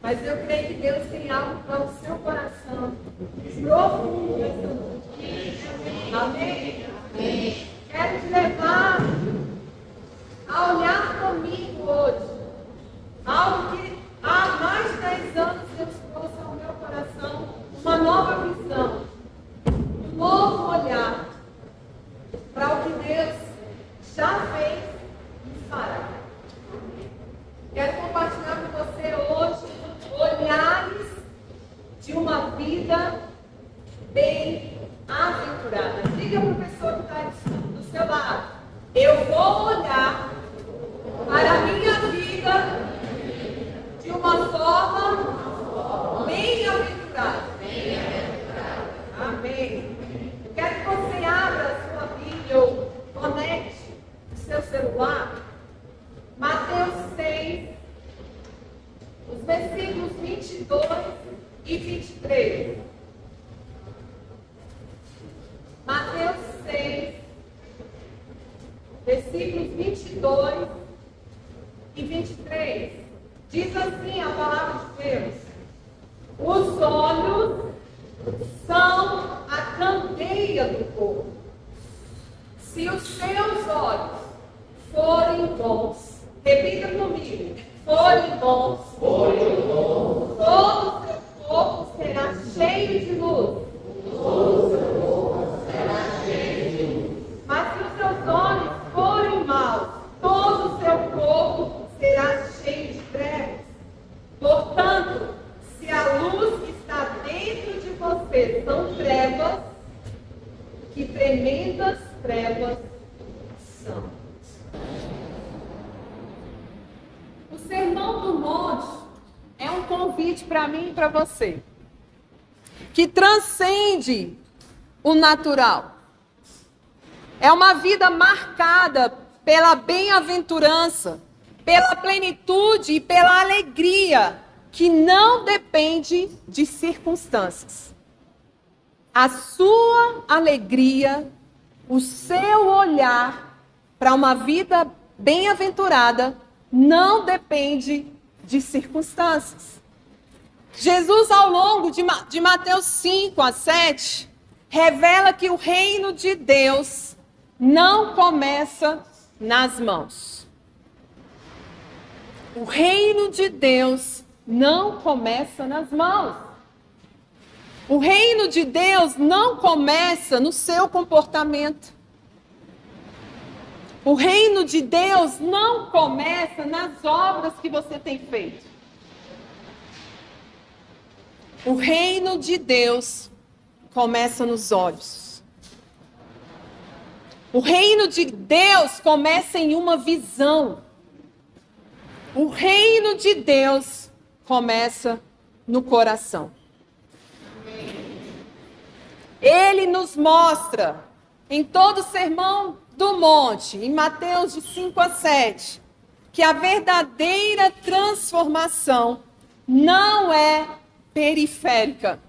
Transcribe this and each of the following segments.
Mas eu creio que Deus tem algo para o seu coração. Profundo essa noite. Amém? Amém. Quero te levar a olhar comigo hoje. Algo que há mais de 10 anos Deus trouxe ao meu coração. Uma nova visão. Um novo olhar para o que Deus já fez e fará. Quero compartilhar com você hoje olhares de uma vida bem-aventurada. Diga para a pessoa que está do seu lado: eu vou olhar para a minha vida de uma forma bem-aventurada. Amém. Eu quero que você abra a sua Bíblia ou conecte o seu celular. Mateus 6, os versículos 22 e 23. Mateus 6, versículos 22 e 23. Diz assim a palavra de Deus: os olhos são a candeia do corpo. Se os seus olhos forem bons, repita comigo: forem bons, todo o seu corpo será cheio de luz. Mas se os seus olhos forem maus, todo o seu corpo será cheio de trevas. Portanto, se a luz que está dentro de você são trevas, que tremendas trevas são. O Sermão do Monte é um convite para mim e para você, que transcende o natural. É uma vida marcada pela bem-aventurança, pela plenitude e pela alegria, que não depende de circunstâncias. A sua alegria, o seu olhar para uma vida bem-aventurada, não depende de circunstâncias. Jesus, ao longo de Mateus 5 a 7, revela que o reino de Deus não começa nas mãos. O reino de Deus não começa nas mãos. O reino de Deus não começa no seu comportamento. O reino de Deus não começa nas obras que você tem feito. O reino de Deus começa nos olhos. O reino de Deus começa em uma visão. O reino de Deus começa no coração. Ele nos mostra em todo o Sermão do Monte, em Mateus de 5 a 7, que a verdadeira transformação não é periférica.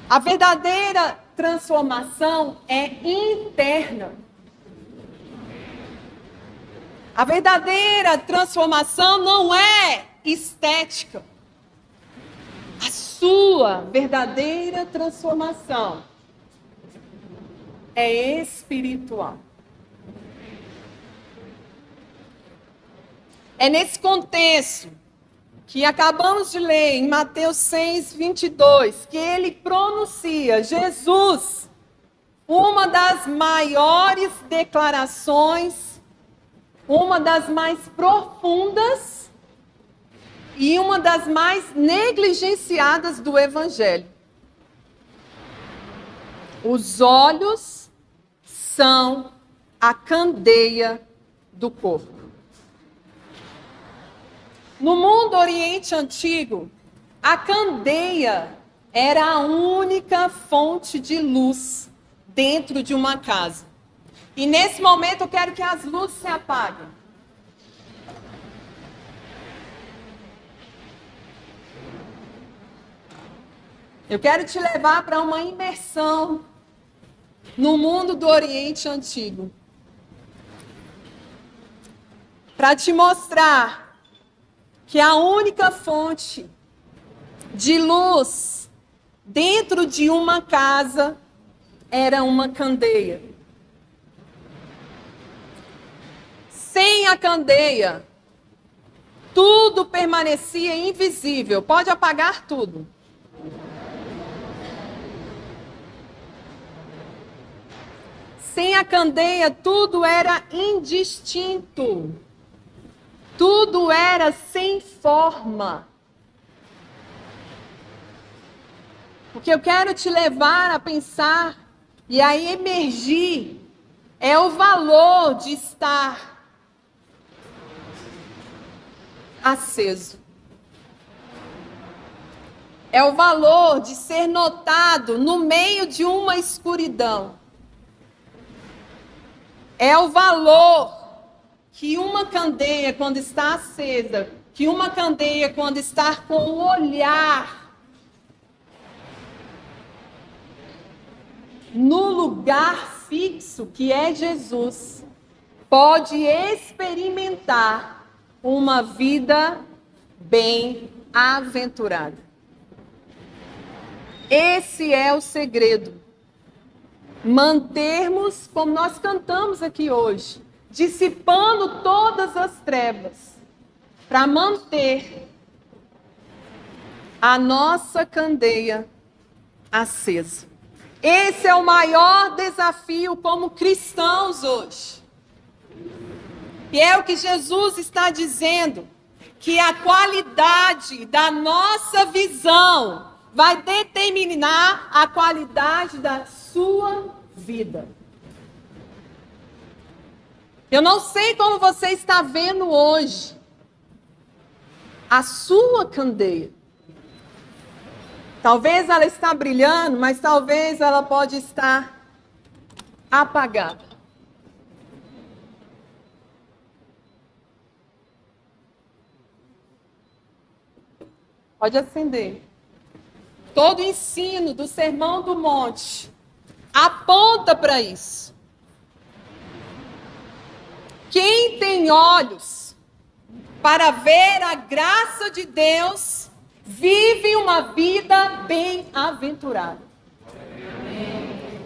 A verdadeira transformação é interna. A verdadeira transformação não é estética. A sua verdadeira transformação é espiritual. É nesse contexto que acabamos de ler em Mateus 6, 22, que ele pronuncia, Jesus, uma das maiores declarações, uma das mais profundas e uma das mais negligenciadas do Evangelho. Os olhos são a candeia do corpo. No mundo Oriente Antigo, a candeia era a única fonte de luz dentro de uma casa. E nesse momento eu quero que as luzes se apaguem. Eu quero te levar para uma imersão no mundo do Oriente que a única fonte de luz dentro de uma casa era uma candeia. Sem a candeia, tudo permanecia invisível. Pode apagar tudo. Sem a candeia, tudo era indistinto. Tudo era sem forma. O que eu quero te levar a pensar e a emergir é o valor de estar aceso. É o valor de ser notado no meio de uma escuridão. É o valor que uma candeia, quando está acesa, que uma candeia, quando está com o olhar no lugar fixo, que é Jesus, pode experimentar uma vida bem-aventurada. Esse é o segredo. Mantermos, como nós cantamos aqui hoje, dissipando todas as trevas, para manter a nossa candeia acesa. Esse é o maior desafio como cristãos hoje. E é o que Jesus está dizendo, que a qualidade da nossa visão vai determinar a qualidade da sua vida. Eu não sei como você está vendo hoje a sua candeia. Talvez ela está brilhando, mas talvez ela pode estar apagada. Pode acender. Todo o ensino do Sermão do Monte aponta para isso. Quem tem olhos para ver a graça de Deus, vive uma vida bem-aventurada.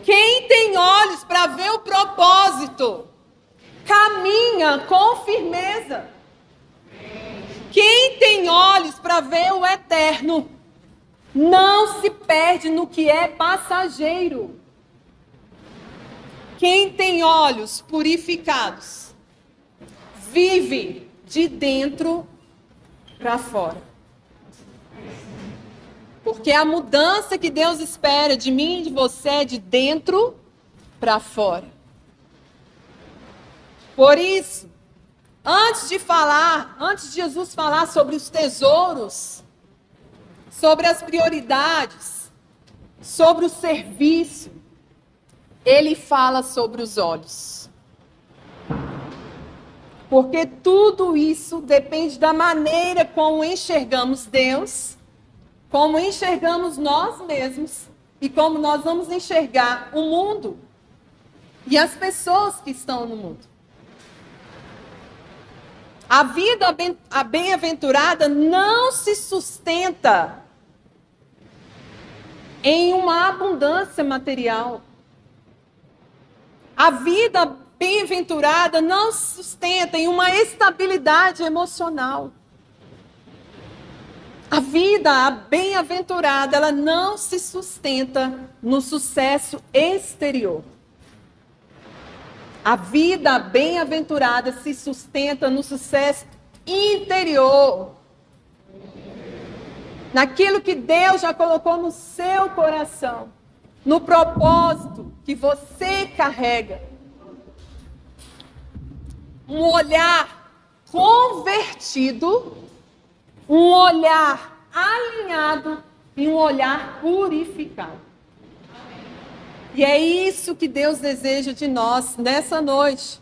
Quem tem olhos para ver o propósito, caminha com firmeza. Quem tem olhos para ver o eterno, não se perde no que é passageiro. Quem tem olhos purificados, vive de dentro para fora. Porque a mudança que Deus espera de mim e de você é de dentro para fora. Por isso, antes de Jesus falar sobre os tesouros, sobre as prioridades, sobre o serviço, ele fala sobre os olhos. Porque tudo isso depende da maneira como enxergamos Deus, como enxergamos nós mesmos e como nós vamos enxergar o mundo e as pessoas que estão no mundo. A vida bem-aventurada não se sustenta em uma abundância material. A vida bem-aventurada não se sustenta em uma estabilidade emocional. A vida bem-aventurada, ela não se sustenta no sucesso exterior. A vida bem-aventurada se sustenta no sucesso interior. Naquilo que Deus já colocou no seu coração. No propósito que você carrega. Um olhar convertido, um olhar alinhado e um olhar purificado. E é isso que Deus deseja de nós nessa noite.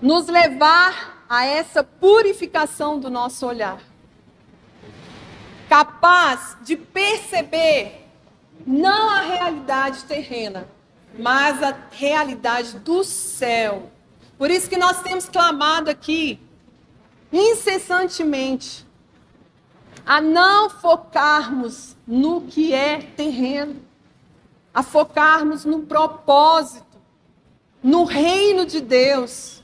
Nos levar a essa purificação do nosso olhar. Capaz de perceber não a realidade terrena, mas a realidade do céu. Por isso que nós temos clamado aqui, incessantemente, a não focarmos no que é terreno, a focarmos no propósito, no reino de Deus.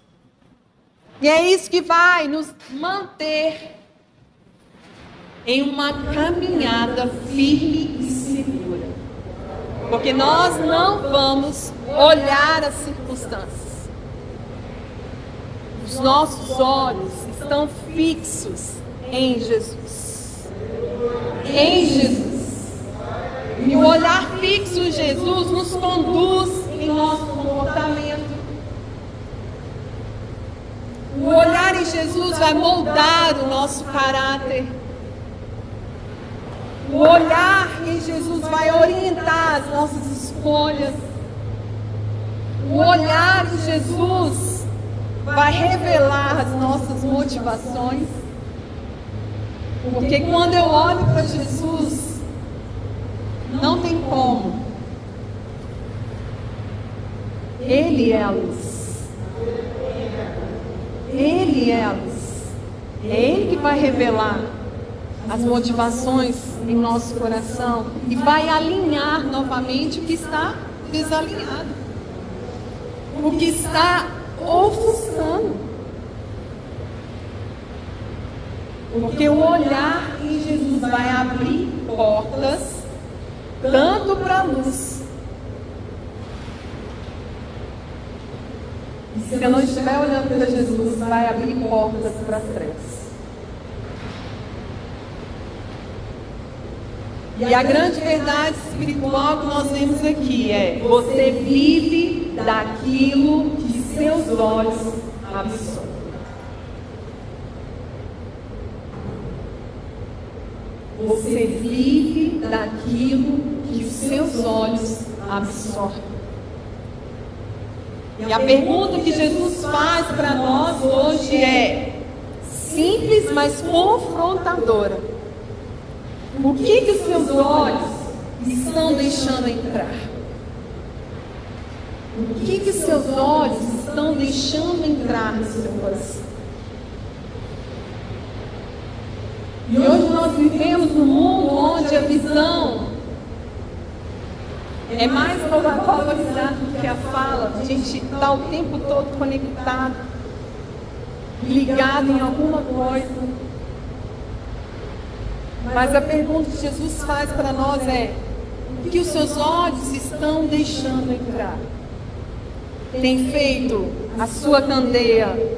E é isso que vai nos manter em uma caminhada firme e segura. Porque nós não vamos olhar as circunstâncias. Os nossos olhos estão fixos em Jesus. Em Jesus. E o olhar fixo em Jesus nos conduz em nosso comportamento. O olhar em Jesus vai moldar o nosso caráter. O olhar em Jesus vai orientar as nossas escolhas. O olhar em Jesus vai revelar as nossas motivações. Porque quando eu olho para Jesus, não tem como. Ele é a luz. Ele é a luz. É Ele que vai revelar as motivações em nosso coração e vai alinhar novamente o que está desalinhado, o que está ofuscando. Porque o olhar em Jesus vai abrir portas tanto para a luz. E se eu não estiver olhando para Jesus, vai abrir portas para as trevas. E a grande verdade espiritual que nós vemos aqui é: você vive daquilo que seus olhos absorvem. Você vive daquilo que os seus olhos absorvem. E a pergunta que Jesus faz para nós hoje é simples, mas confrontadora. O que os seus olhos estão deixando entrar? O que os seus olhos estão deixando entrar no seu coração? E hoje nós vivemos num mundo onde a visão é mais valorizada do que a fala. A gente está o tempo todo conectado, ligado em alguma coisa. Mas a pergunta que Jesus faz para nós é: o que os seus olhos estão deixando entrar? Tem feito a sua candeia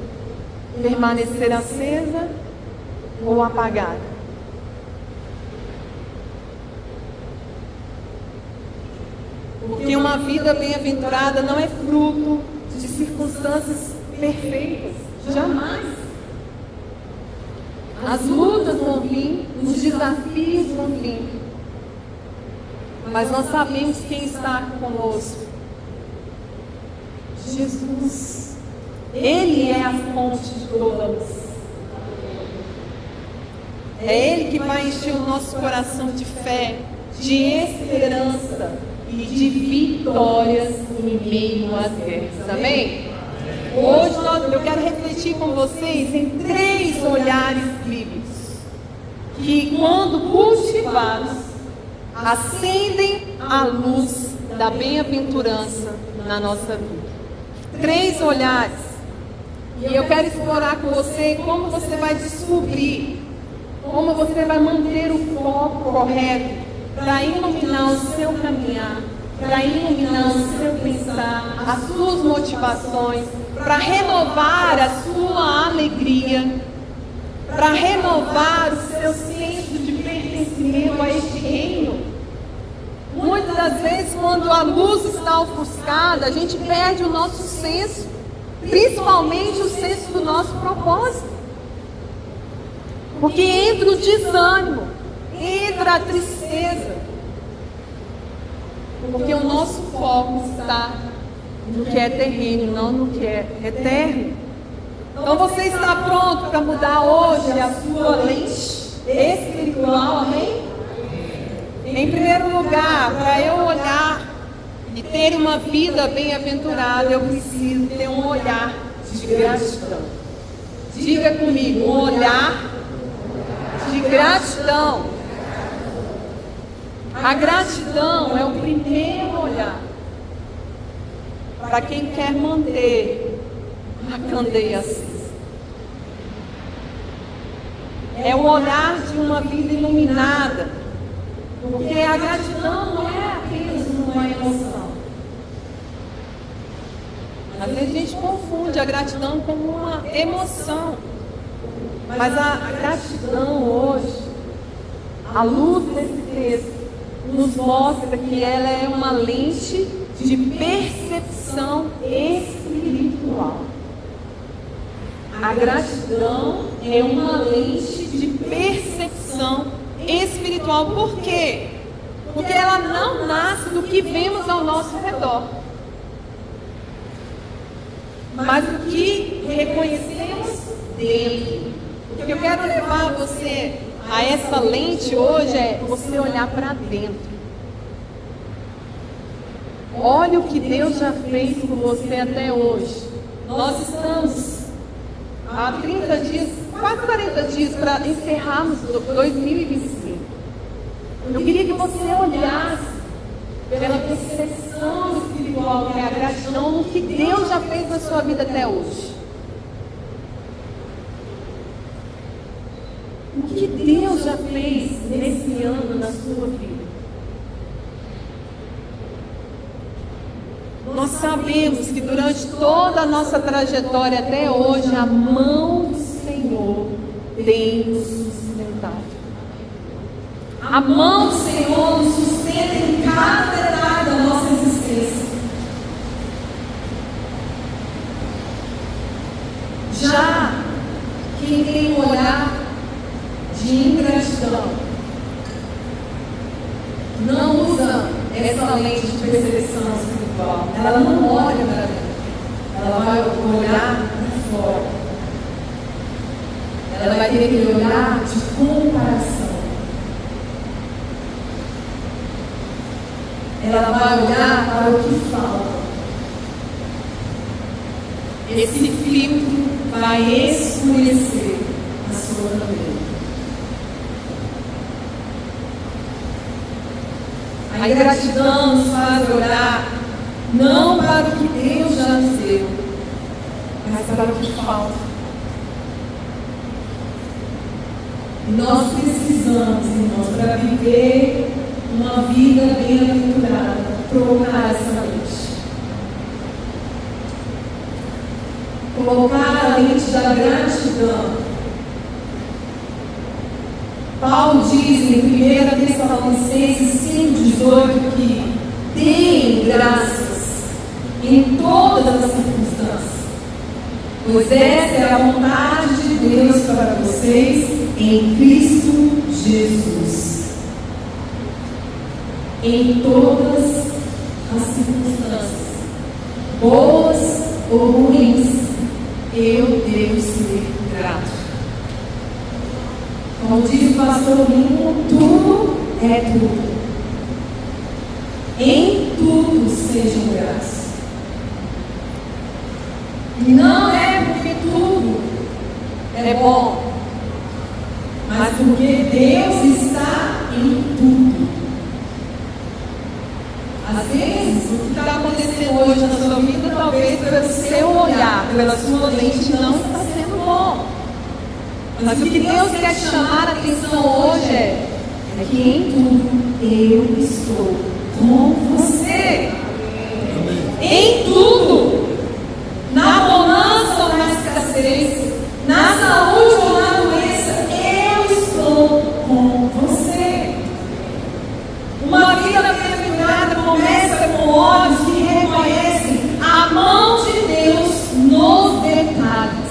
permanecer acesa ou apagada? Porque uma vida bem-aventurada não é fruto de circunstâncias perfeitas. Jamais. As lutas vão vir, os desafios vão vir. Mas nós sabemos quem está conosco. Jesus. Ele é a fonte de toda a luz. É Ele que vai encher o nosso coração de fé, de esperança e de vitórias em meio às guerras. Amém? Hoje eu quero refletir com vocês em 3 olhares bíblicos que, quando cultivados, acendem a luz da bem-aventurança na nossa vida. 3 olhares. E eu quero explorar com você como você vai descobrir, como você vai manter o foco correto para iluminar o seu caminhar, para iluminar o seu pensar, as suas motivações, para renovar a sua alegria, para renovar o seu senso de pertencimento a este reino. Muitas das vezes, quando a luz está ofuscada, a gente perde o nosso senso, principalmente o senso do nosso propósito. Porque entra o desânimo, entra a tristeza. Porque o nosso foco está no que é terreno, não no que é eterno. Então você está pronto para mudar hoje a sua lente espiritual, amém? Em primeiro lugar, para eu olhar e ter uma vida bem-aventurada, eu preciso ter um olhar de gratidão. Diga comigo, um olhar de Gratidão. A gratidão é o primeiro olhar para quem quer manter a candeia acesa. É o olhar de uma vida iluminada, porque a gratidão não é apenas uma emoção. Às vezes a gente confunde a gratidão com uma emoção, mas a gratidão hoje, à luz desse texto, nos mostra que ela é uma lente de percepção espiritual. A gratidão é uma lente de percepção espiritual. Por quê? Porque ela não nasce do que vemos ao nosso redor, mas do que reconhecemos dentro. O que eu quero levar você a essa lente hoje é você olhar para dentro. Olha o que Deus já fez por você até hoje. Nós estamos há 30 dias, quase 40 dias para encerrarmos 2025. Eu queria que você olhasse pela percepção espiritual, que é a gratidão no que Deus já fez na sua vida até hoje. O que Deus já fez nesse ano na sua vida? Nós sabemos que durante toda a nossa trajetória até hoje, a mão do Senhor tem nos sustentado. A mão do Senhor nos sustenta em cada detalhe da nossa existência. Já quem tem um olhar de ingratidão não usa essa lente de percepção espiritual. Ela não olha para dentro, ela vai olhar para fora. Ela vai ter aquele olhar de comparação. Ela vai olhar para o que falta. Esse filtro vai escurecer a sua candeia. A gratidão nos faz olhar não para o que Deus já nos deu, mas para o que falta. E nós precisamos, irmãos, para viver uma vida bem-aventurada, trocar essa lente. Colocar a lente da gratidão. Paulo diz em 1 Tessalonicenses 5,18 que deem graças em todas as circunstâncias, pois essa é a vontade de Deus para vocês em Cristo Jesus. Em todas as circunstâncias, boas ou ruins, eu devo ser grato. Como diz o pastor Lino, tudo é tudo. Em tudo sejam graças. E não é porque tudo é bom, mas porque Deus está em tudo. Às vezes, o que está acontecendo hoje na sua vida, talvez pelo seu olhar, pela sua lente, não está sendo bom. Mas o que Deus quer chamar a atenção hoje é que em tudo eu estou com você. Em tudo. Na bonança ou na escassez, na saúde ou na doença, eu estou com você. Uma vida bem-aventurada começa com olhos que reconhecem a mão de Deus nos detalhes.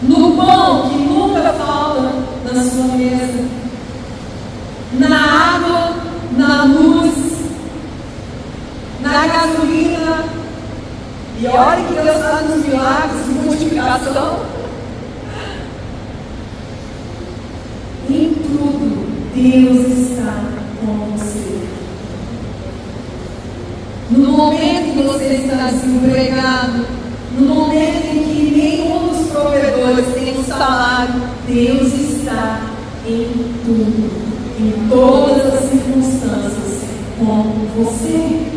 No pão que nunca falta na sua mesa, na água, na luz, na gasolina. E olha que Deus faz nos milagres de multiplicação. Em tudo, Deus está com você. No momento que você está desempregado, no momento em que nenhum dos provedores tem um salário. Deus está em tudo, em todas as circunstâncias, com você.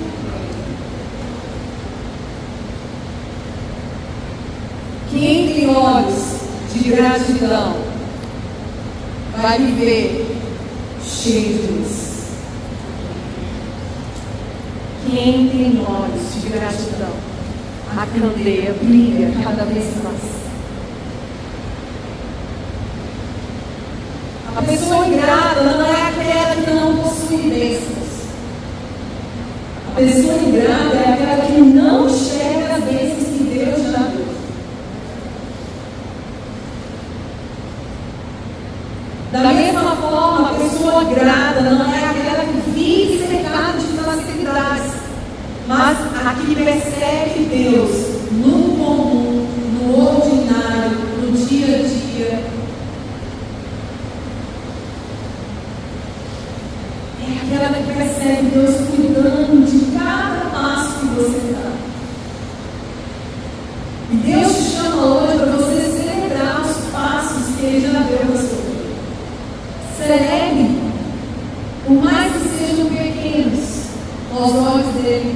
Quem tem olhos de gratidão vai viver Cheio de luz. Quem tem olhos de gratidão, a candeia brilha cada vez mais. A pessoa ingrata não é aquela que não possui bênçãos. A pessoa ingrata é aquela que não enxerga as bênçãos que Deus já deu. Da mesma forma, a pessoa grata não é aquela que vive cercada de facilidades, mas a que percebe Deus no comum, no ordinário, no dia a dia. É aquela que percebe Deus cuidando de cada passo que você dá. E Deus te chama hoje para você celebrar os passos que Ele já deu na sua vida. Celebre, por mais que sejam pequenos, aos olhos dele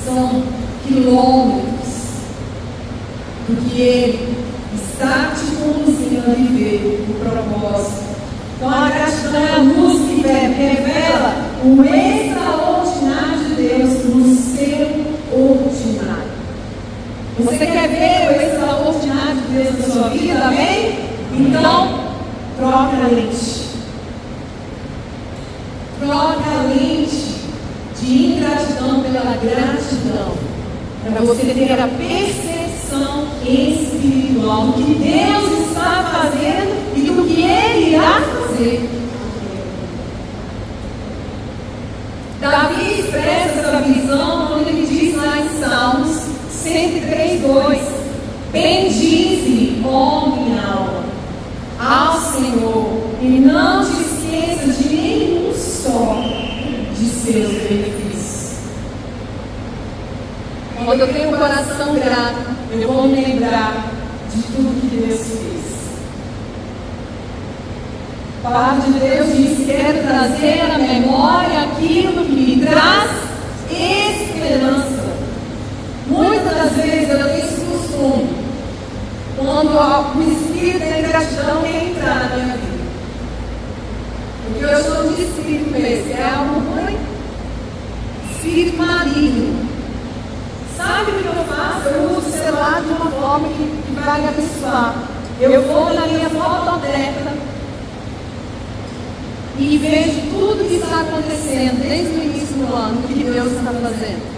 são quilômetros do que ele está te conduzindo a viver o propósito. Então a gratidão é a luz que revela o extraordinário de Deus no seu ordinário. Você quer ver o extraordinário de Deus na sua vida, amém? Então, troca a lente. Troca a lente de ingratidão pela gratidão, para você ter a percepção espiritual do que Deus está fazendo e do que Ele irá fazer. Davi expressa essa visão quando ele diz lá em Salmos 103:2: bendize, ó minha alma, ao Senhor, e não te esqueça de nenhum só de seus benefícios. Quando eu tenho um coração grato, eu vou me lembrar de tudo que Deus fez. A palavra de Deus diz: quero trazer à memória aquilo que me traz esperança. Muitas das vezes eu tenho esse costume, quando o espírito da ingratidão quer entrar na minha vida. Porque eu sou de espírito mesmo, é algo ruim. Espírito maligno. Sabe o que eu faço? Eu uso o celular de uma forma que vai me abençoar. Eu vou na minha fototeca e vejo tudo que está acontecendo desde o início do ano, o que Deus está fazendo.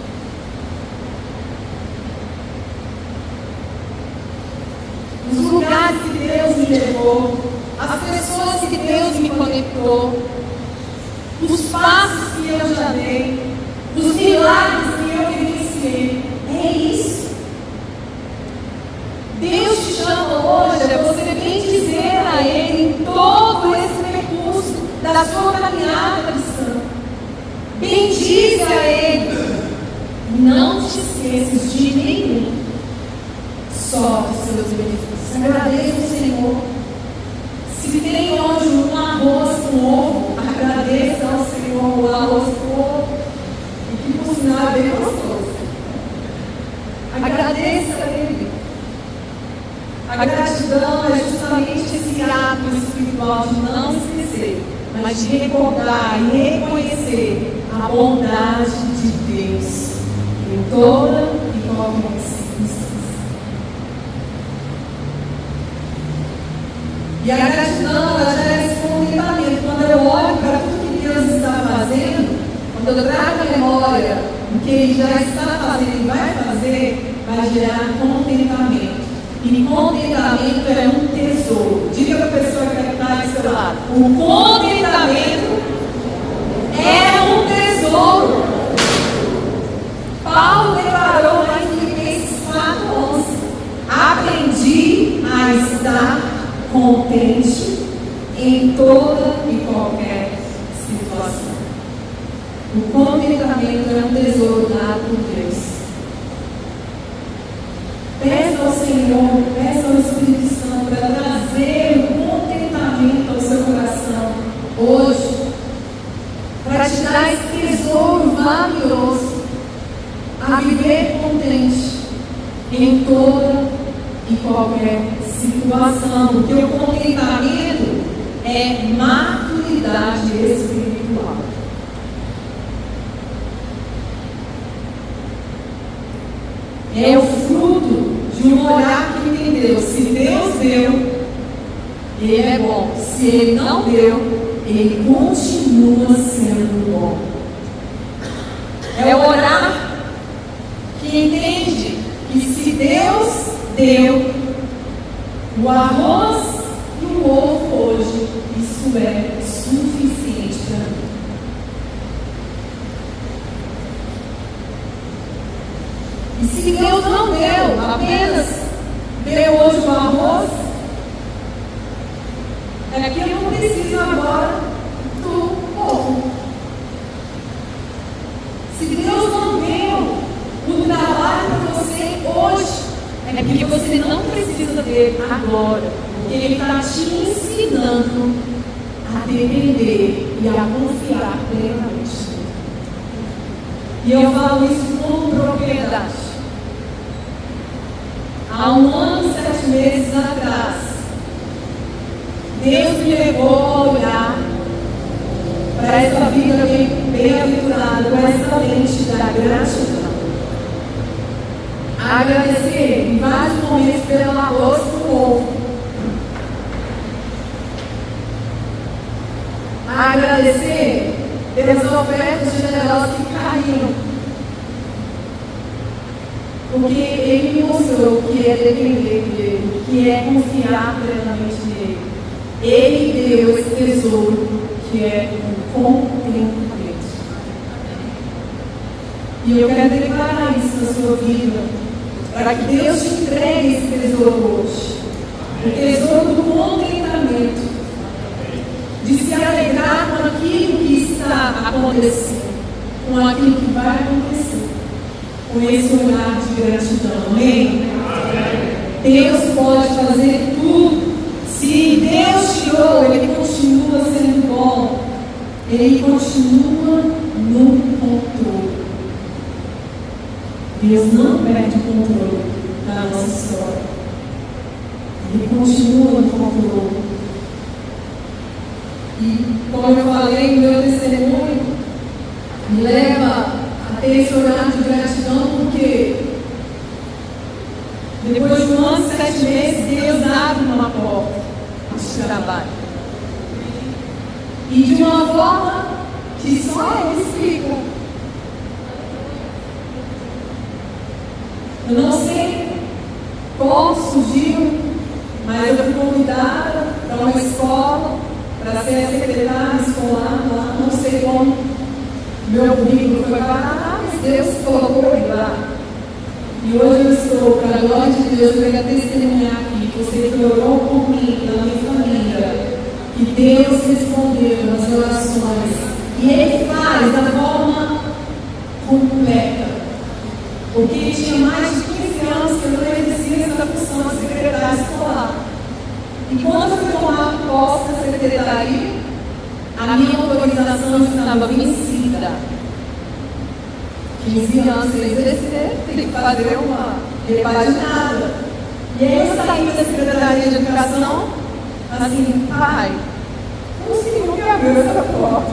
Os lugares que Deus me levou, as pessoas que Deus me conectou, os passos que eu já dei, os milagres que eu vivenciei. É isso. Deus te chama hoje a você bendizer a Ele em todo esse percurso da sua caminhada cristã. Bendize a Ele. Não te esqueças de nenhum só dos seus benefícios. Agradeça ao Senhor. Se tem hoje um arroz com ovo, agradeça ao Senhor o arroz com ovo, e que por sinal é bem gostoso. Agradeça a Ele. A gratidão é justamente esse ato espiritual de não esquecer, mas de recordar e reconhecer a bondade de Deus em toda e qualquer circunstância. E a gratidão, ela gera esse contentamento. Quando eu olho para tudo que Deus está fazendo, quando eu trago a memória do que Ele já está fazendo e vai fazer, vai gerar contentamento. E contentamento é um tesouro. Diga para a pessoa que está do seu lado: o contentamento é um tesouro. Paulo declarou lá em Filipenses 4:11: aprendi a estar contente em toda e qualquer situação. O contentamento é um tesouro dado por Deus. Peça ao Senhor, peça ao Espírito Santo para trazer tesouro valioso a viver contente em toda e qualquer situação, porque o contentamento é maturidade espiritual. É o fruto de um olhar que entendeu: se Deus deu, Ele é bom. Se Ele não deu, Ele continua sendo bom. É o olhar que entende que se Deus deu o arroz e o ovo hoje, isso é suficiente para mim. E se Deus não deu, apenas deu hoje o arroz, é que eu não preciso agora do ovo. Se Deus não deu o trabalho para você hoje, é que você não precisa dele agora. Porque Ele está te ensinando a depender e a confiar plenamente. E eu falo isso com propriedade. Há 1 ano e 7 meses atrás, Deus me levou a olhar para essa vida bem-aventurada, com essa lente da gratidão. A agradecer em vários momentos pelo arroz e pelo ovo. A agradecer pelas ofertas generosas que caíram. Porque Ele me mostrou o que é depender dEle, o que é confiar plenamente nele. Ele deu esse tesouro que é o contentamento. E eu quero declarar isso na sua vida, para que Deus te entregue esse tesouro hoje. O tesouro do contentamento, de se alegrar com aquilo que está acontecendo, com aquilo que vai acontecer, com esse olhar de gratidão. Amém? Deus pode fazer tudo. Se Deus tirou, Ele continua sendo bom. Ele continua no controle. Deus não perde o controle da nossa história. Ele continua no controle. E, como eu falei, o meu testemunho me leva a ter esse olhar de gratidão, porque depois de 1 ano e 7 meses, Deus abre uma porta de trabalho. E de uma forma que só Ele explica. Eu não sei como surgiu, mas eu fui convidada para uma escola, para ser a secretária escolar lá. Não sei como meu currículo foi parar, mas Deus colocou ele lá. E hoje eu estou, para a glória de Deus, eu quero testemunhar aqui, você que orou por mim, pela minha família, que Deus respondeu nas orações. E Ele faz da forma completa. Porque tinha mais de 15 anos que eu não exercia essa função de secretária escolar. E quando eu fui tomar posse da secretaria, a minha autorização estava vencida. 15 anos sem exercer, tem que fazer uma repaginada. E aí eu saí da Secretaria de Educação, assim, pai, o senhor que abriu essa porta.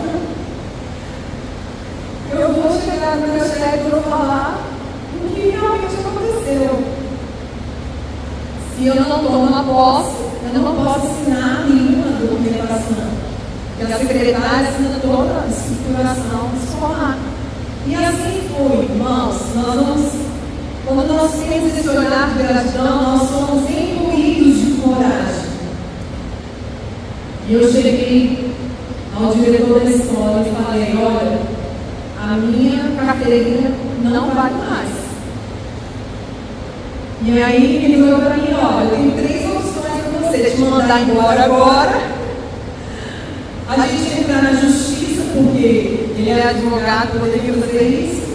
Eu vou chegar no meu chefe e vou falar o que realmente aconteceu. Se eu não tomo a posse, eu não posso assinar nenhuma documentação. Porque a secretária assina toda a estruturação escolar. E assim foi, irmãos. Quando nós temos esse olhar de gratidão, nós somos imbuídos de coragem. E eu cheguei ao diretor da escola e falei: olha, a minha carteirinha não vale mais. E aí ele falou para mim: olha, eu tenho 3 opções para você: te mandar embora agora, a gente entrar na justiça, porque ele é advogado, poderia fazer isso,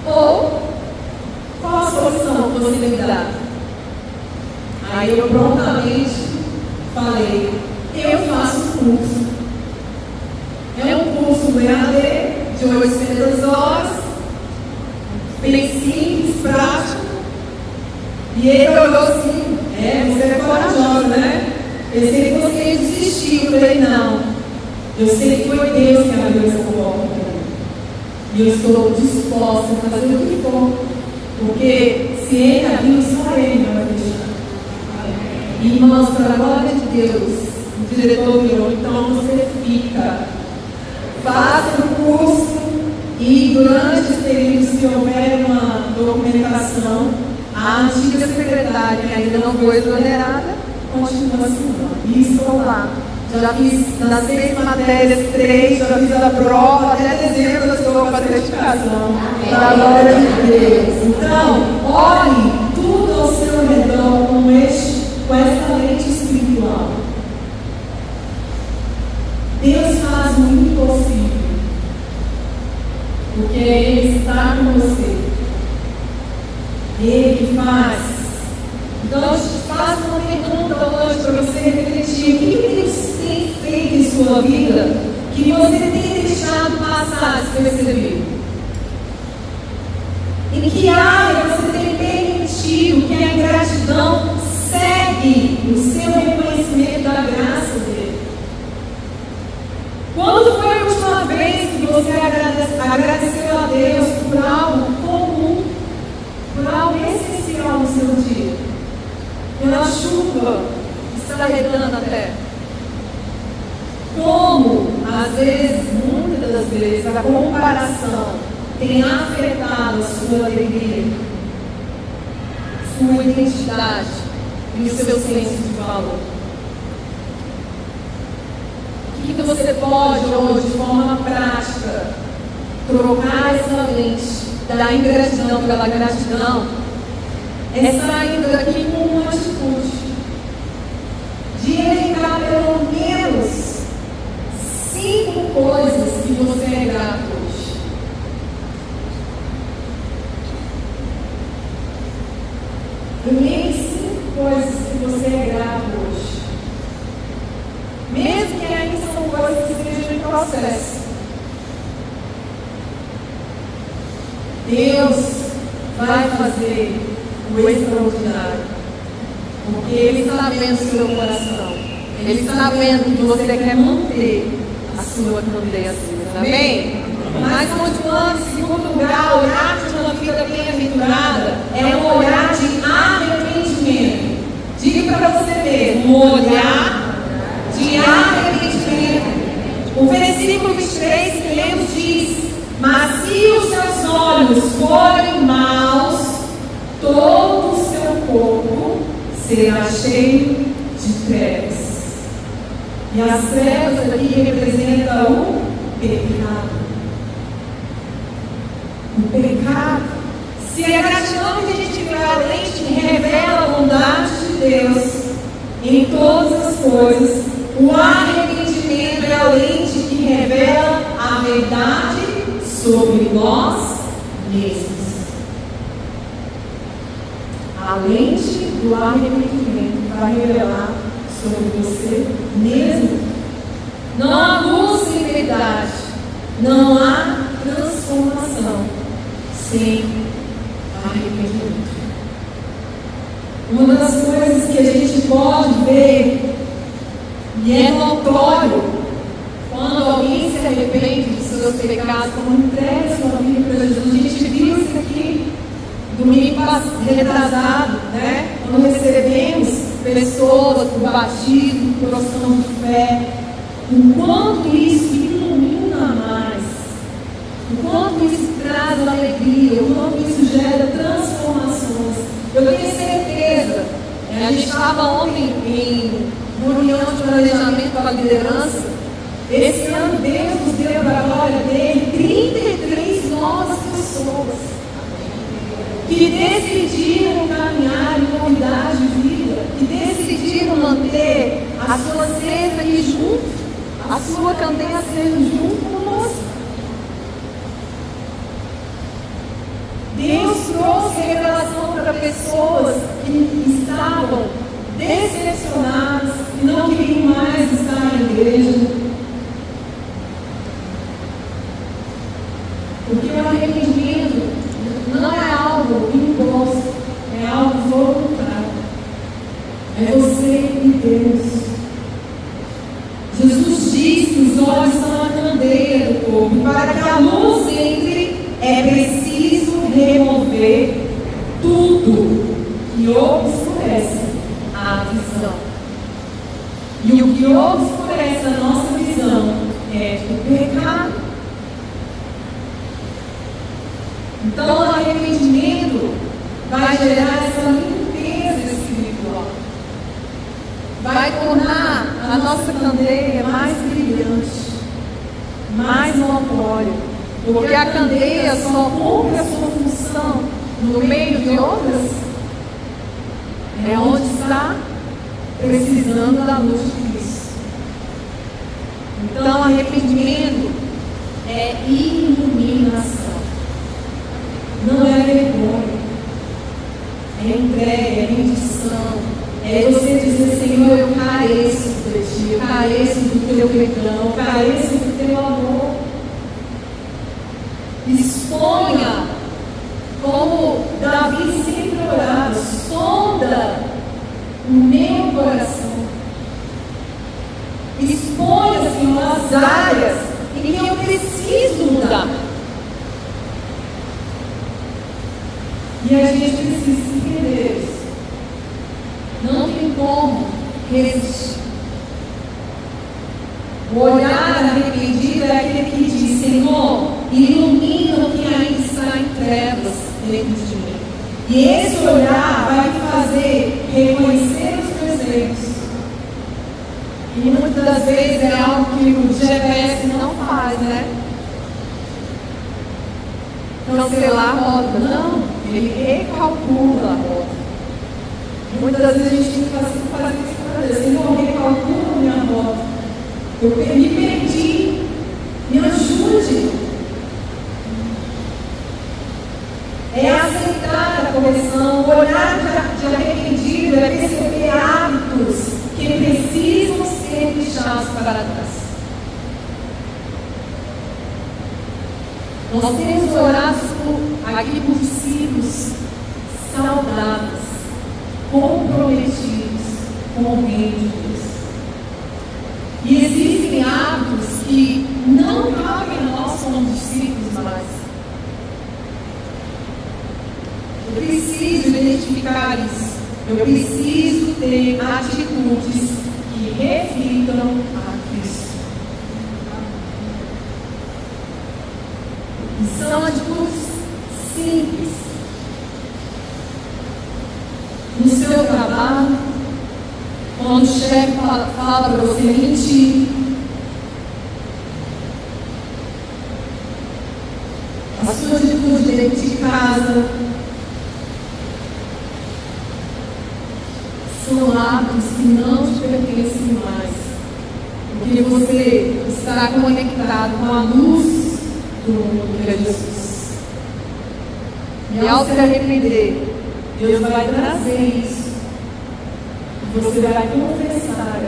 ou qual a solução que você me dá? Aí eu prontamente falei: eu faço um curso. É um curso EAD de 800 horas, bem simples, prático. E ele olhou assim, você é corajosa, né? Pensei que você ia desistir. Eu falei, não. Eu sei que foi Deus que abriu essa porta para mim. E eu estou disposta a fazer o que for. Porque se Ele abriu, só Ele vai fechar. Irmãos, para a glória de Deus, o diretor virou, então você fica. Faça o curso e durante esse período, se houver uma documentação, a antiga secretária, que ainda não foi exonerada, continua assinando. E estou lá. Já fiz nas 6 matérias, 3, já fiz a prova, até dezembro eu estou com a certificação. Para a glória de Deus. Então, olhe tudo ao seu redor com essa lente espiritual. Deus faz o impossível, porque Ele está com você. Ele faz. Então, eu te faço uma pergunta hoje para você refletir. O que Deus tem feito em sua vida que você tem deixado passar despercebido? Em que área você tem permitido que a ingratidão segue o seu reconhecimento da graça dele? Quando foi a última vez que você agradeceu a Deus por algo comum, por algo essencial no seu dia? Pela chuva que está regando a terra. Como, às vezes, muitas das vezes, a comparação tem afetado a sua alegria, sua identidade e o seu senso de valor. O que você pode hoje, de forma prática, trocar essa lente da ingratidão pela gratidão? É saindo daqui com uma atitude de elencar pelo menos 5 coisas que você é grato hoje. Elenque 5 coisas que você é grato hoje. Mesmo que ainda são coisas que estejam em processo. Deus vai fazer o extraordinário, porque Ele está vendo o seu coração, Ele está vendo que você quer manter a sua candeia acesa, amém? Mas continuando, em segundo grau, olhar de uma vida bem-aventurada é um olhar de arrependimento. Diga para você mesmo, um olhar de arrependimento. O versículo 23 que lemos diz: mas se os seus olhos forem maus, todo o seu corpo será cheio de trevas. E as trevas aqui representam o pecado. O pecado. Se a gratidão que a gente vê a lente que revela a bondade de Deus em todas as coisas, o arrependimento é a lente que revela a verdade sobre nós mesmos. A lente do arrependimento vai revelar sobre você mesmo. Não há luz sem verdade, não há transformação sem arrependimento. Uma das coisas que a gente pode ver, e é notório, quando alguém se arrepende dos seus pecados, como entrega sua vida para Jesus. A gente viu isso aqui domingo retrasado, né? Quando recebemos pessoas por batismo, por oração de fé, o quanto isso ilumina mais, o quanto isso traz alegria, o quanto isso gera transformações. Eu tenho certeza, a gente estava ontem em reunião de planejamento para a liderança. Esse ano Deus nos deu para a glória dele 33 novas pessoas que decidiram caminhar em novidade de vida, que decidiram manter a sua cesta aqui junto, a sua candeia acesa junto conosco. Deus trouxe revelação para pessoas que estavam decepcionadas e não queriam mais estar na igreja. fogo. E para que a luz entre, é preciso remover tudo que obscurece a visão. E o que obscurece a nossa visão é o pecado. Então, o arrependimento vai gerar essa limpeza espiritual. Vai tornar a nossa candeia mais brilhante, mais notória. Porque a candeia só cumpre a sua função no meio de outras, é onde está precisando da luz de Cristo. Então, arrependimento é iluminação, não é vergonha, é entrega, é rendição. É você dizer, Senhor, eu careço de Ti, eu careço do Teu perdão, eu careço do Teu amor. Exponha, como Davi sempre orava, sonda o meu coração. Exponha, Senhor, as áreas em que eu preciso mudar. E a gente precisa entender isso. Não tem como resistir. O olhar arrependido é aquele que diz, Senhor, ilumina o que ainda está em trevas dentro de mim. E esse olhar vai me fazer reconhecer os meus erros. E muitas das vezes é algo que o GPS não faz, né? Cancelar a rota. Não, ele recalcula a rota. Muitas vezes a gente tem que fazer isso para Deus. Senhor, recalcula a minha rota. Eu me perdi. Me ajude. É aceitar a correção. O olhar de arrependido é perceber hábitos que precisam ser deixados para trás. Nós temos orado aqui por discípulos saudáveis, comprometidos com o reino de Deus. E existem hábitos que não cabem a nós como discípulos mais. Eu preciso identificar isso. Eu preciso ter atitudes que reflitam a Cristo. E são atitudes simples. No seu trabalho, quando o chefe fala para você mentir, a sua atitude dentro de casa, são hábitos que não te pertencem mais, porque você está conectado com a luz do mundo, que é Jesus. E ao se arrepender, Deus vai trazer isso. Você vai confessar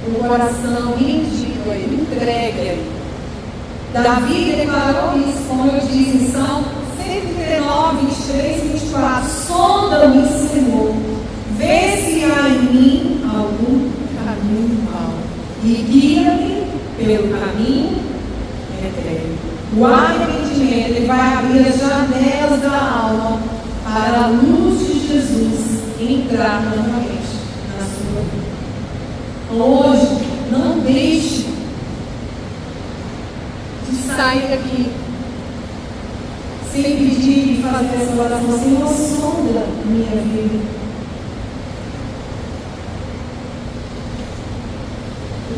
o coração rendido a Ele, entregue a Ele. Davi declarou isso, como eu disse, em Salmo 139, 23 e 24. Sonda-me, Senhor, vê se há em mim algum caminho mau e guia-me pelo caminho eterno. O arrependimento, ele vai abrir as janelas da alma para a luz de Jesus entrar novamente na sua vida. Hoje, não deixe de sair daqui sem pedir e fazer essa oração. Senhor, sonda minha vida.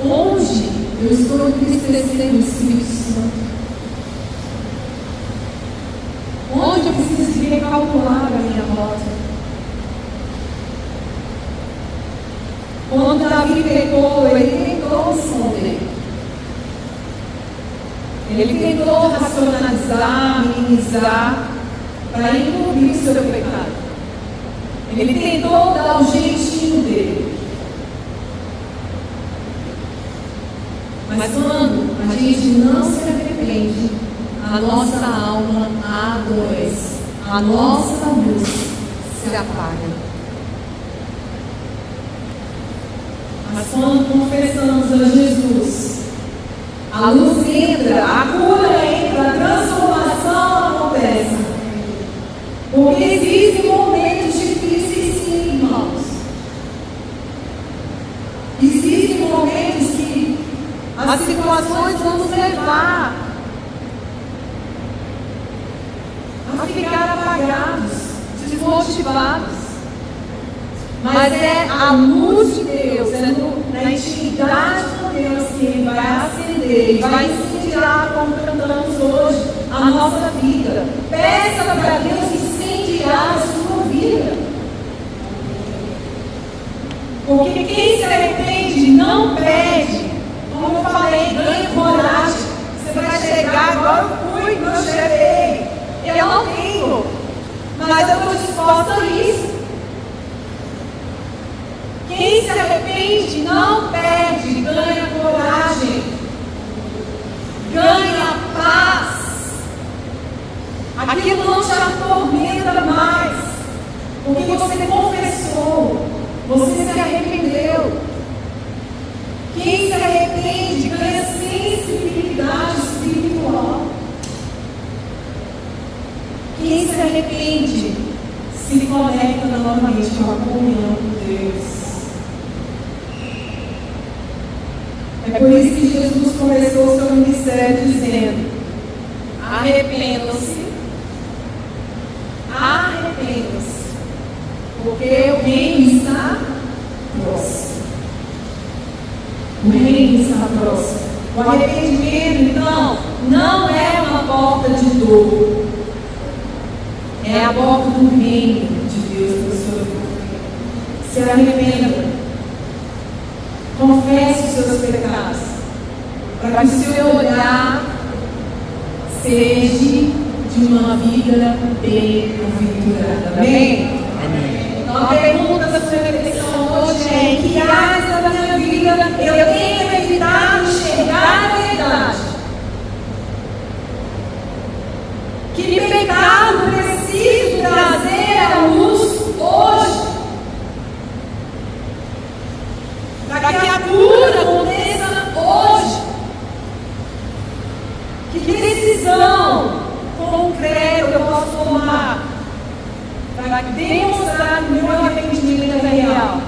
Onde eu estou entristecendo o Espírito Santo? Onde eu preciso de recalcular a minha rota? Quando Davi pecou, ele tentou esconder. Ele tentou racionalizar, minimizar, para encobrir o seu pecado. Ele tentou dar o jeitinho dele. Mas quando a gente não se arrepende, a nossa alma adoece, a nossa luz se apaga. Mas quando confessamos a Jesus, a luz entra, a cura entra, a transformação acontece. Porque existem momentos difíceis, sim, irmãos. Existem momentos que as situações vão nos levar a ficar apagados, desmotivados. Mas é a luz de Deus, na intimidade com Deus que Ele vai acender e vai incendiar, como cantamos hoje, a nossa vida. Peça para Deus incendiar a sua vida. Porque quem se arrepende não perde. Como eu falei, ganha coragem. Você vai chegar, agora eu fui, eu cheguei. Eu não tenho, mas eu estou disposta a isso. Quem se arrepende não perde, ganha coragem, ganha paz. Aquilo não te atormenta mais, porque você confessou, você se arrependeu. Quem se arrepende ganha sensibilidade espiritual. Quem se arrepende se conecta novamente com a comunhão com Deus. É por isso que Jesus começou o seu ministério dizendo: arrependam-se, arrependam-se, porque o reino está próximo. O reino está próximo. O arrependimento, então, não é uma porta de dor, é a porta do reino de Deus para o seu vida. Se arrependa. Confesse os seus pecados, para que o seu olhar seja de uma vida bem-aventurada. Amém? Amém. Então a pergunta da sua reflexão hoje é: em que áreas da minha vida eu tenho evitado enxergar a verdade? Que pecado preciso trazer à luz hoje? Para que a cura aconteça hoje. Que decisão concreta eu posso tomar para demonstrar que o meu arrependimento é real?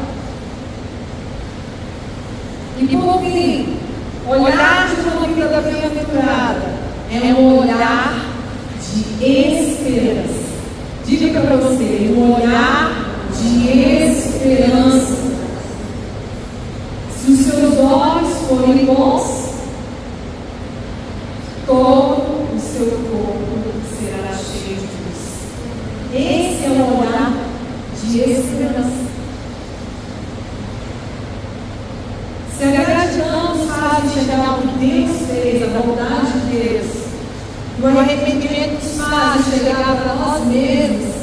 E por fim, olhar de uma vida bem-aventurada é um olhar de esperança. Diga para você, um olhar de esperança. Se os seus olhos forem bons, todo o seu corpo será cheio de luz. Esse é um olhar de esperança. Se a gratidão nos faz enxergar o que Deus fez, a bondade de Deus, e o arrependimento nos faz enxergar para nós mesmos,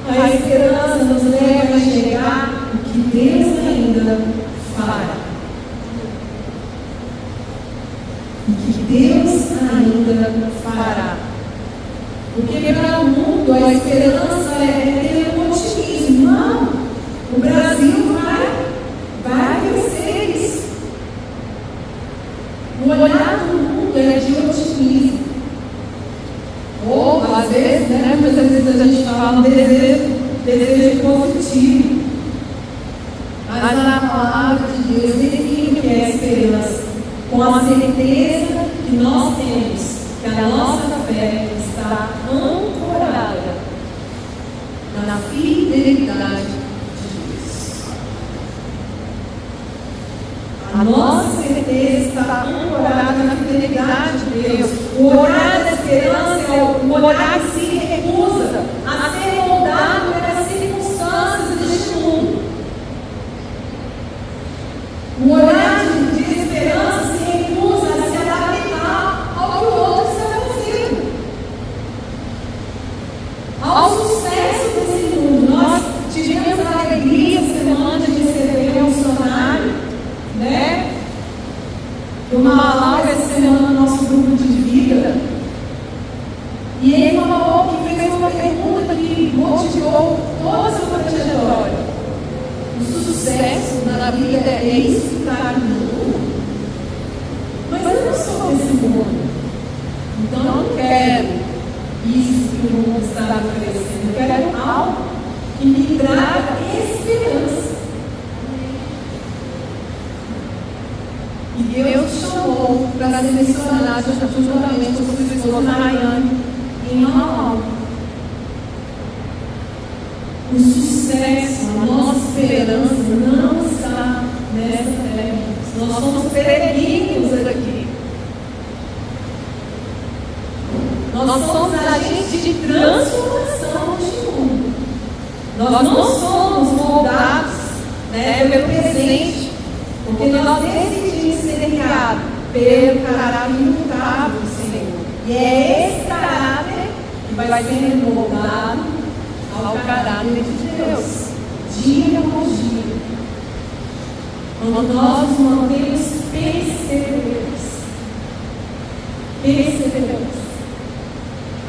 a esperança nos leva a enxergar o que Deus ainda fará. O que Deus ainda fará. Porque para o mundo a esperança é ter um otimismo. Não, o Brasil vai vencer isso. O olhar do mundo é de otimismo. Ou às vezes, muitas vezes a gente fala um desejo positivo. Mas a palavra de Deus define o que é a esperança, com a certeza que nós temos que a nossa fé está ancorada na fidelidade de Deus. A nossa certeza está ancorada na fidelidade de Deus. O olhar da esperança é o olhar que se recusa a ser moldado pelas circunstâncias deste mundo. O olhar de esperança se recusa a se adaptar ao que o outro está fazendo, ao sucesso desse mundo. Nós tivemos a alegria essa semana de receber um funcionário, do Malau, essa semana no nosso grupo de vida. E ele falou que fez uma pergunta que motivou toda a sua trajetória. O sucesso na vida é isso que está no mundo? está me oferecendo. Eu quero algo que me traga esperança. E Deus chamou para ser missionário juntamente com sua esposa Rayane em Manaus. O sucesso, a nossa esperança não está nessa terra. Nós somos peregrinos aqui. Nós somos agentes de transformação neste mundo. Nós não somos moldados pelo presente, porque nós decidimos ser guiados pelo caráter imutável do Senhor. E é esse caráter que vai sendo moldado ao caráter de Deus, dia após dia. Quando nós nos mantemos perseverantes.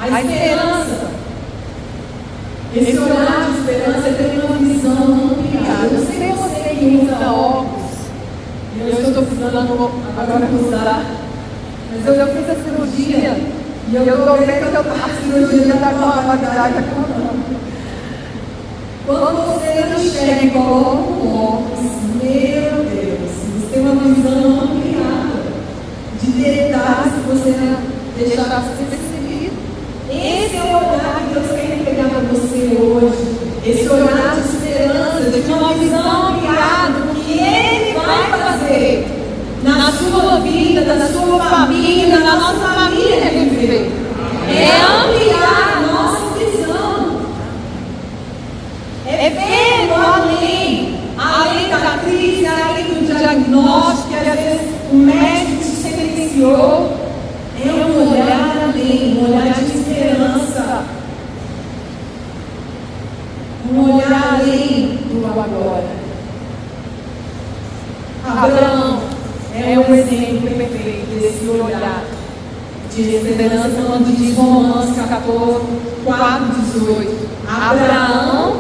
A esperança, esse olhar de esperança, tem uma visão ampliada. Eu sei que você que usa óculos, eu estou precisando agora usar, mas eu fiz a cirurgia e eu estou vendo que a cirurgia está com a qualidade acabando. Quando você não enxerga e coloca um óculos, meu Deus, você tem uma visão ampliada de detalhes que você deixar você perceber. Esse é o olhar que Deus quer entregar para você hoje. Esse olhar de esperança, de uma visão ampliada do que Ele vai fazer na sua vida, na sua família, na nossa família viver. É ampliar a nossa visão. É ver além da crise, além do diagnóstico, que às vezes o médico te sentenciou. É um olhar além, um olhar de esperança. Um olhar além do agora. Abraão é um exemplo perfeito desse olhar de esperança, quando diz Romanos 14, 4, 18. Abraão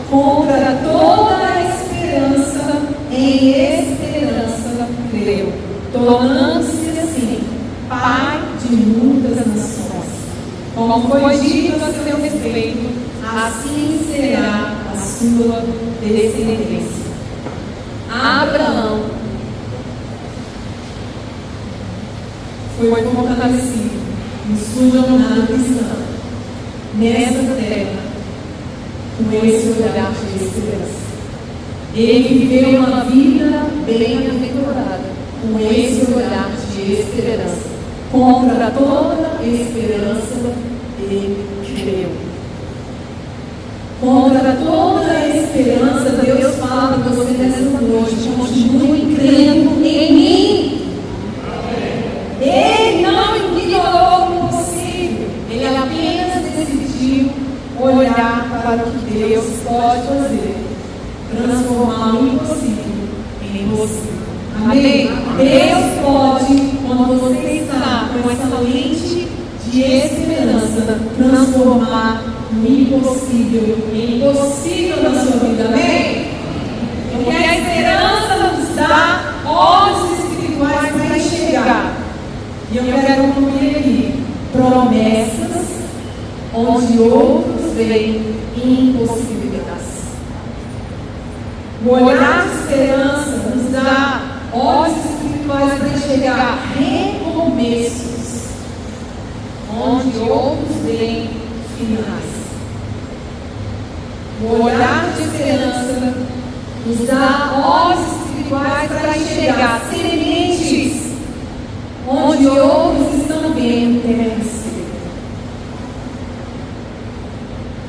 contra toda a esperança, em esperança creu, tornando-se assim pai de muitas nações. Como foi dito a seu respeito, assim será a sua descendência. Abraão foi fortalecido em sua jornada cristã nessa terra com esse olhar de esperança. Ele viveu uma vida bem-aventurada com esse olhar de esperança. Contra toda esperança, ele creu. Contra toda esperança, Deus fala para você nessa noite: continue crendo em mim. Ele não ignorou o impossível, ele apenas decidiu olhar para o que Deus pode fazer, transformar o impossível em possível. Amém? Deus pode, quando você está com essa lente de esperança, transformar o impossível em possível na sua vida. Amém? Porque a esperança nos dá olhos espirituais para enxergar. E eu quero concluir aqui: promessas onde outros veem impossibilidades. O olhar de esperança nos dá olhos espirituais para enxergar recomeços onde outros veem finais. O olhar de esperança nos dá olhos espirituais para enxergar sementes onde outros estão vendo terra seca.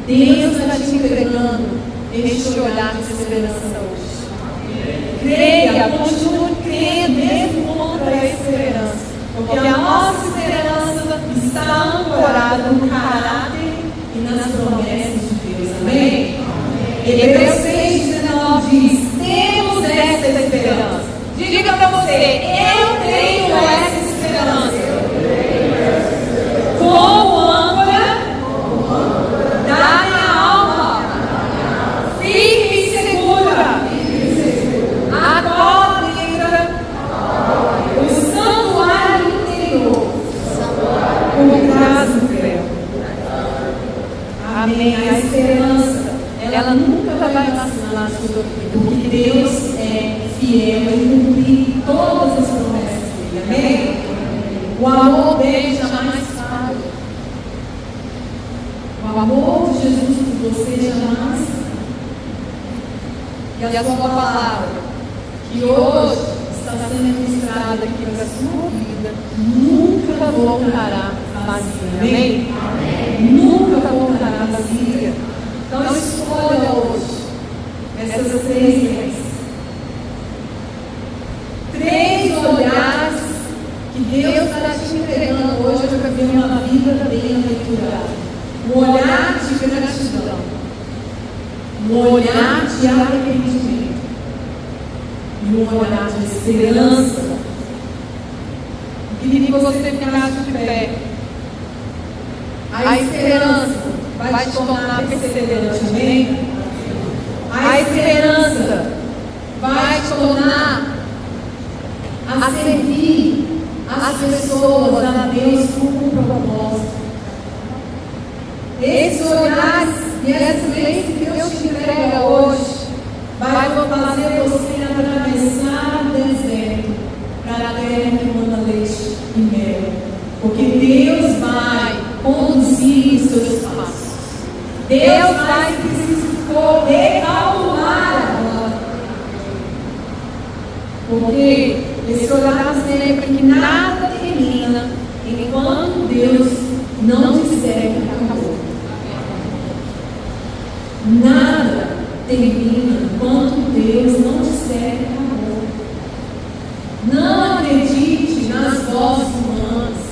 Deus está te entregando este olhar de esperança hoje. Creia, continue crendo mesmo contra a esperança, porque a nossa esperança está ancorada no caráter e nas promessas de Deus. Amém? Hebreus 6,19 diz: temos essa esperança. Diga para você: eu tenho essa esperança. Como âncora da minha alma, firme e segura, a qual livra Amém? A esperança, ela nunca vai vacilar na sua vida, porque Deus é fiel em cumprir todas as promessas dele. Amém? O amor dele jamais falha. O amor de Jesus por você jamais falha. E a sua palavra, que hoje está sendo ministrada aqui para a sua vida, nunca voltará vazia. Amém? Nunca voltará vazia. Então escolha hoje essas três leis. Três olhares que Deus está te entregando hoje para viver uma vida bem-aventurada. Um olhar de gratidão. Um olhar de arrependimento. E um olhar de esperança. Eu queria que você ficasse de pé. A esperança vai te tornar perseverante. Amém? A esperança vai te tornar a servir as pessoas, a Deus com um propósito. Esses olhares e essas leis que Deus te entrega hoje vai fazer você atravessar o deserto para a terra que manda leite e mel. Porque Deus vai conduzir os seus passos. Deus vai, se for, recalcular agora. Porque esse olhar sempre que nada termina enquanto Deus não disser que acabou. Nada termina enquanto Deus não disser que acabou. Não acredite nas vozes humanas.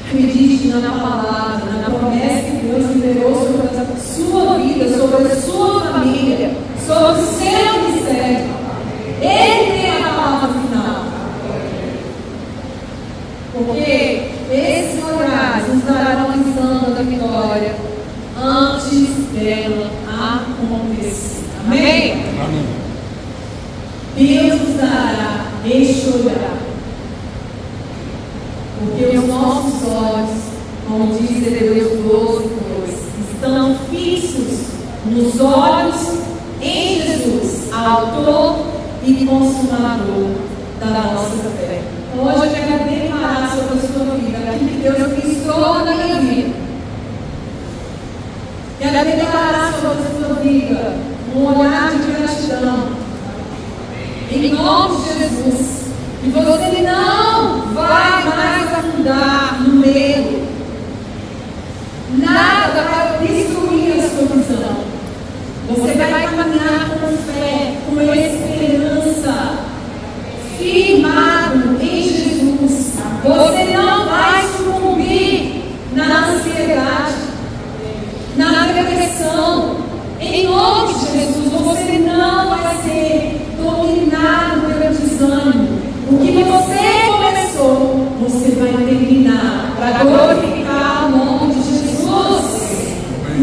Acredite na palavra, na promessa que Deus liberou sobre a sua vida, sobre a sua família, sobre o seu ministério. Ele tem a palavra final. Porque esses olhares nos darão a visão da vitória antes dela acontecer. Amém? Amém. Deus nos dará este olhar. Porque os nossos olhos, como diz Hebreus 12:2, estão fixos nos olhos em Jesus, autor e consumador da nossa fé. Hoje eu quero declarar sobre a sua vida aquilo que Deus ministrou na minha vida. Quero declarar sobre a sua vida um olhar de gratidão. Em nome de Jesus. E você não vai mais afundar no medo. Nada vai destruir a sua visão. Você vai caminhar com fé, com esperança, firmado em Jesus. Você não vai sucumbir na ansiedade, na depressão. Em nome de Jesus, você não vai ser dominado pelo desânimo. O que você começou, você vai terminar para glorificar o nome de Jesus.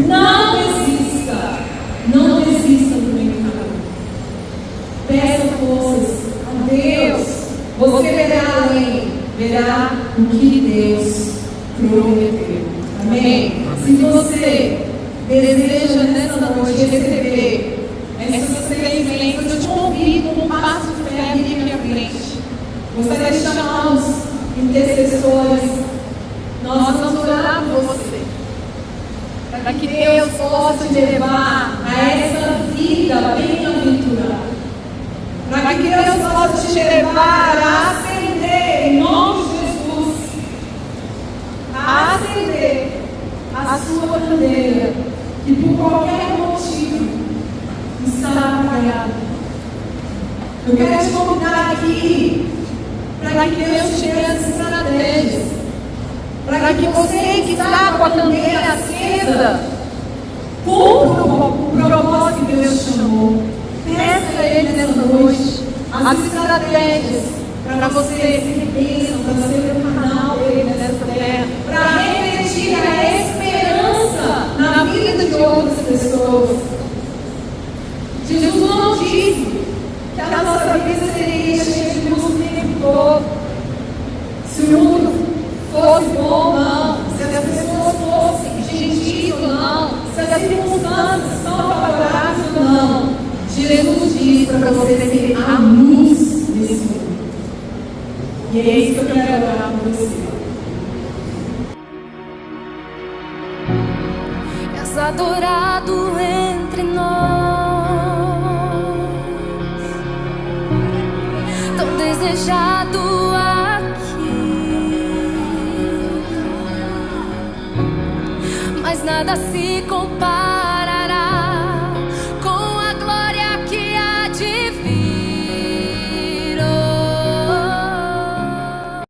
Não desista. Não desista do meio do caminho. Peça forças a Deus. Você verá além. Verá o que Deus prometeu. Amém? Se você deseja nessa noite receber essas três lentes, eu te convido um passo de fé aqui à frente. Gostaria de chamar os intercessores. Nós vamos orar por você. Para que Deus possa te levar a essa vida bem-aventurada. Para que Deus possa te levar a acender, em nome de Jesus, a acender a sua bandeira, que por qualquer motivo está apagada. Eu quero te convidar aqui para que Deus te dê as estratégias, para que você que está com a candeia acesa cumpra o propósito que Deus chamou. Peça a Ele nessa noite as estratégias para você ser bênção, para ser um canal dele nessa terra, para refletir a esperança na vida de outras pessoas. Jesus não disse que a nossa vida seria cheia de luz o tempo todo. Se o mundo fosse bom, não. Se as pessoas fossem gentis ou não. Jesus diz para você ser a luz desse mundo. E é isso que eu quero orar por você. És adorado entre nós, tão desejado aqui, mas nada se compara.